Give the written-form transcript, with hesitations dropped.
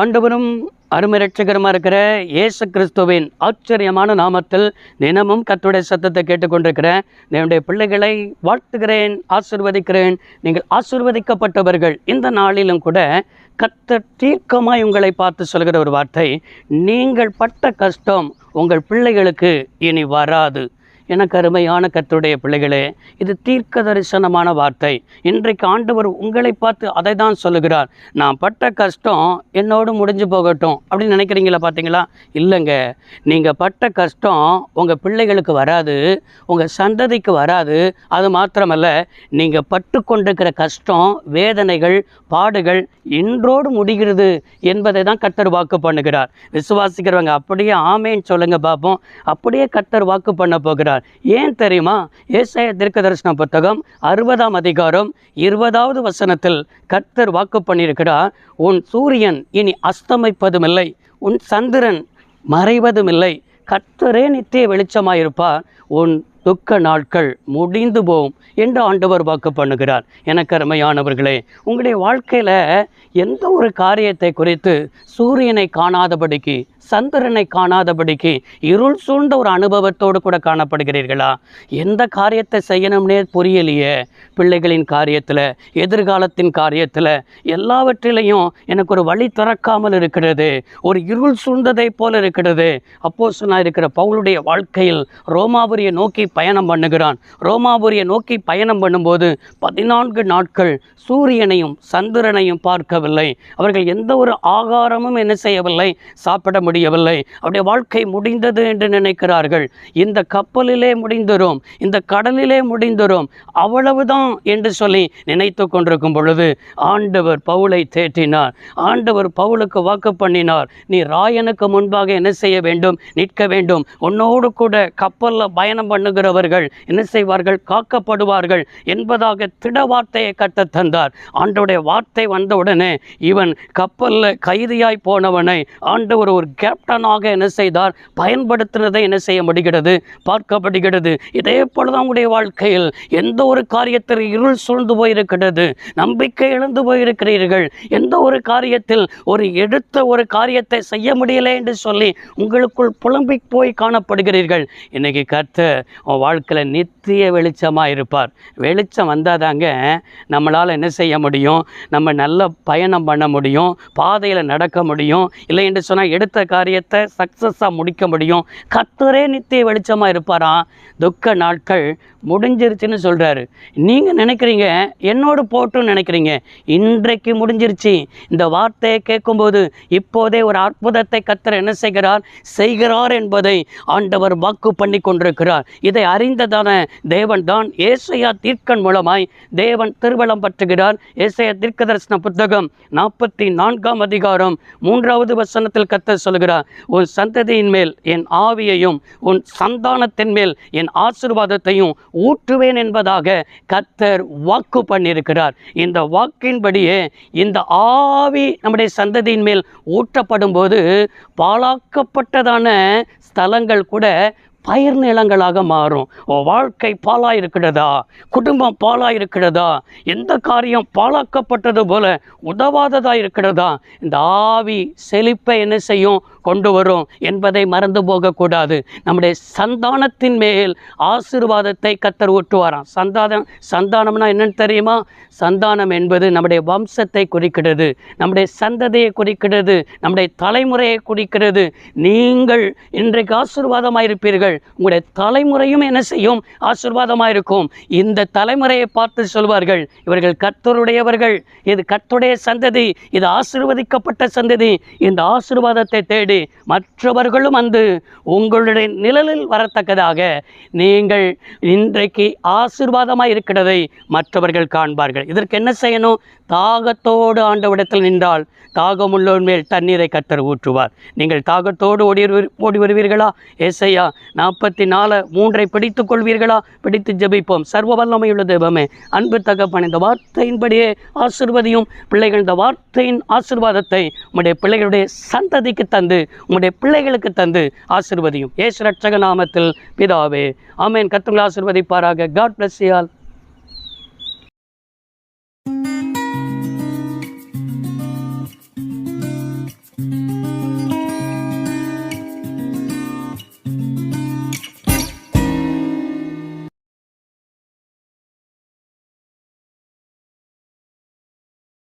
ஆண்டவரும் அருமை இரட்சகருமா இருக்கிற இயேசு கிறிஸ்துவின் ஆச்சரியமான நாமத்தில் தினமும் கர்த்தருடைய சத்தத்தை கேட்டுக்கொண்டிருக்கிறேன். என்னுடைய பிள்ளைகளை வாழ்த்துகிறேன், ஆசீர்வதிக்கிறேன். நீங்கள் ஆசீர்வதிக்கப்பட்டவர்கள். இந்த நாளிலும் கூட கர்த்தர் தீர்க்கமாய் உங்களை பார்த்து சொல்கிற ஒரு வார்த்தை, நீங்கள் பட்ட கஷ்டம் உங்கள் பிள்ளைகளுக்கு இனி வராது. எனக்கு அருமையான கர்த்தருடைய பிள்ளைகளே, இது தீர்க்க தரிசனமான வார்த்தை. இன்றைக்கு ஆண்டவர் உங்களை பார்த்து அதை தான் சொல்லுகிறார். நான் பட்ட கஷ்டம் என்னோடு முடிஞ்சு போகட்டும் அப்படின்னு நினைக்கிறீங்களா? பார்த்தீங்களா? இல்லைங்க, நீங்கள் பட்ட கஷ்டம் உங்கள் பிள்ளைகளுக்கு வராது, உங்கள் சந்ததிக்கு வராது. அது மாத்திரமல்ல, நீங்கள் பட்டு கொண்டிருக்கிற கஷ்டம், வேதனைகள், பாடுகள் இன்றோடு முடிகிறது என்பதை தான் கர்த்தர் வாக்கு பண்ணுகிறார். விசுவாசிக்கிறவங்க அப்படியே ஆமேன்னு சொல்லுங்க பார்ப்போம். அப்படியே கர்த்தர் வாக்கு பண்ண போகிறார். ஏன் தெரியுமா? ஏசாயா தீர்க்கதரிசன புத்தகம் 60ஆம் அதிகாரம் 20வது வசனத்தில் கர்த்தர் வாக்கு பண்ணியிருக்கிறார். உன் சூரியன் இனி அஸ்தமிப்பதுமில்லை, உன் சந்திரன் மறைவதுமில்லை, கர்த்தரே நித்திய வெளிச்சமாயிருப்பார், உன் துக்க நாட்கள் முடிந்து போகும் என்று ஆண்டவர் வாக்கு பண்ணுகிறார். எனக்கு அருமையானவர்களே, உங்களுடைய வாழ்க்கையில் எந்த ஒரு காரியத்தை குறித்து சூரியனை காணாதபடிக்கு, சந்திரனை காணாதபடிக்கு இருள் சூழ்ந்த ஒரு அனுபவத்தோடு கூட காணப்படுகிறீர்களா? எந்த காரியத்தை செய்யணும்னே புரியலையே. பிள்ளைகளின் காரியத்தில், எதிர்காலத்தின் காரியத்தில், எல்லாவற்றிலையும் எனக்கு ஒரு வழி திறக்காமல் இருக்கிறது, ஒரு இருள் சூழ்ந்ததை போல இருக்கிறது. அப்போஸ்தலனாக இருக்கிற பவுலுடைய வாழ்க்கையில் ரோமாபுரியை நோக்கி பயணம் பண்ணுகிறான். ரோமாபுரியை நோக்கி பயணம் பண்ணும்போது 14 நாட்கள் சூரியனையும் சந்திரனையும் பார்க்கவில்லை. அவர்கள் எந்த ஒரு ஆகாரமும் என்ன செய்யவில்லை, சாப்பிட முடியவில்லை. அவருடைய வாழ்க்கை முடிந்தது என்று நினைக்கிறார்கள். இந்த கப்பலிலே முடிந்துரும், இந்த கடலிலே முடிந்துரும், அவ்வளவுதான் என்று சொல்லி நினைத்து கொண்டிருக்கும் பொழுது ஆண்டவர் பவுலை தேற்றினார். ஆண்டவர் பவுலுக்கு வாக்கு பண்ணினார், நீ ராயனுக்கு முன்பாக என்ன செய்ய வேண்டும்? நிற்க வேண்டும். உன்னோடு கூட கப்பலில் பயணம் பண்ணுகிறவர்கள் என்ன செய்வார்கள்? காக்கப்படுவார்கள் என்பதாக திட வார்த்தையை கட்ட தந்தார். ஆண்டவருடைய வார்த்தை வந்தவுடனே இவன் கப்பலில் கைதியாய் போனவனை ஆண்டவர் ஒரு கேப்டனாக என்ன செய்தார்? பயன்படுத்தினதை என்ன செய்ய முடிகிறது? பார்க்கப்படுகிறது. இதே போலதான் உங்களுடைய வாழ்க்கையில் எந்த ஒரு காரியத்தில் இருள் சூழ்ந்து போயிருக்கிறது, நம்பிக்கை இழந்து போயிருக்கிறீர்கள், எந்த ஒரு காரியத்தில் எடுத்த ஒரு காரியத்தை செய்ய முடியலை என்று சொல்லி உங்களுக்குள் புலம்பி போய் காணப்படுகிறீர்கள். இன்னைக்கு கர்த்தர் உன் வாழ்க்கையில் நித்திய வெளிச்சமாக இருப்பார். வெளிச்சம் வந்தாதாங்க நம்மளால் என்ன செய்ய முடியும்? நம்ம நல்ல பயணம் பண்ண முடியும், பாதையில் நடக்க முடியும். இல்லை என்று சொன்னால் எடுத்த காரியத்தை சக்ஸஸாக முடிக்க முடியும். கர்த்தரே நித்திய வெளிச்சமாக இருப்பாராம். துக்க நாட்கள் முடிஞ்சிருச்சுன்னு சொல்கிறாரு. நீங்கள் நினைக்கிறீங்க என்னோடு போட்டுன்னு நினைக்கிறீங்க. இன்றைக்கு முடிஞ்சிருச்சு. இந்த வார்த்தையை கேட்கும்போது இப்போதே ஒரு அற்புதத்தை கர்த்தர் என்ன செய்கிறார் என்பதை ஆண்டவர் வாக்கு பண்ணி கொண்டிருக்கிறார். இதை அறிந்ததான தேவன் தான் ஏசாயா தீர்க்கன் மூலமாய் தேவன் திருவலம் பற்றுகிறார். ஏசாயா தீர்க்கதரிசன புத்தகம் 44ஆம் அதிகாரம் 3வது வசனத்தில் கர்த்தர் சொல்கிறார், உன் சந்ததியின் மேல் என் ஆவியையும் உன் சந்தானத்தின் மேல் என் ஆசீர்வாதத்தையும் ஊற்றுவேன் என்பதாக கர்த்தர் வாக்கு பண்ணியிருக்கிறார். இந்த வாக்கின்படியே இந்த ஆவி நம்முடைய சந்ததியின் மேல் ஊற்றப்படும் போது பாழாக்கப்பட்டதான ஸ்தலங்கள் கூட பயிர் நிலங்களாக மாறும். வாழ்க்கை பாலாக இருக்கிறதா? குடும்பம் பாலாக இருக்கிறதா? எந்த காரியம் பாழாக்கப்பட்டது போல உதவாததாக இருக்கிறதா? இந்த ஆவி செழிப்பை என்ன செய்யும்? கொண்டு வரும் என்பதை மறந்து போகக்கூடாது. நம்முடைய சந்தானத்தின் மேல் ஆசீர்வாதத்தை கர்த்தர் ஊற்றுவாராம். சந்தானம்னா என்னன்னு தெரியுமா? சந்தானம் என்பது நம்முடைய வம்சத்தை குறிக்கிறது, நம்முடைய சந்ததியை குறிக்கிறது, நம்முடைய தலைமுறையை குறிக்கிறது. நீங்கள் இன்றைக்கு ஆசீர்வாதமாக இருப்பீர்கள், உங்களுடைய தலைமுறையும் என்ன செய்யும்? ஆசீர்வாதமாக இருக்கும். இந்த தலைமுறையை பார்த்து சொல்வார்கள், இவர்கள் கர்த்தருடையவர்கள், இது கர்த்தருடைய சந்ததி, இது ஆசீர்வதிக்கப்பட்ட சந்ததி. இந்த ஆசீர்வாதத்தை தேடி மற்றவர்களும் வந்து உங்களுடைய நிழலில் வரத்தக்கதாக நீங்கள் இன்றைக்கு ஆசீர்வாதமாக இருக்கிறதை மற்றவர்கள் காண்பார்கள். இதற்கு என்ன செய்யணும்? தாகத்தோடு ஆண்டவரிடத்தில் நின்றால் தாகமுள்ளோர் மேல் தண்ணீரை கர்த்தர் ஊற்றுவார். நீங்கள் தாகத்தோடு ஓடி வருவீர்களா? ஏசாயா 44:3 பிடித்துக் கொள்வீர்களா? பிடித்து ஜெபிப்போம். சர்வ வல்லமையுள்ள தெய்வமே, அன்பு தகப்பன், இந்த வார்த்தையின்படியே ஆசீர்வதியும் பிள்ளைகள். இந்த வார்த்தையின் ஆசீர்வாதத்தை உம்முடைய பிள்ளைகளுடைய சந்ததிக்கு தந்து, உம்முடைய பிள்ளைகளுக்கு தந்து ஆசீர்வதியும். இயேசு ரட்சக நாமத்தில் பிதாவே, ஆமென். கர்த்தர் ஆசீர்வதிப்பாராக. God bless you all.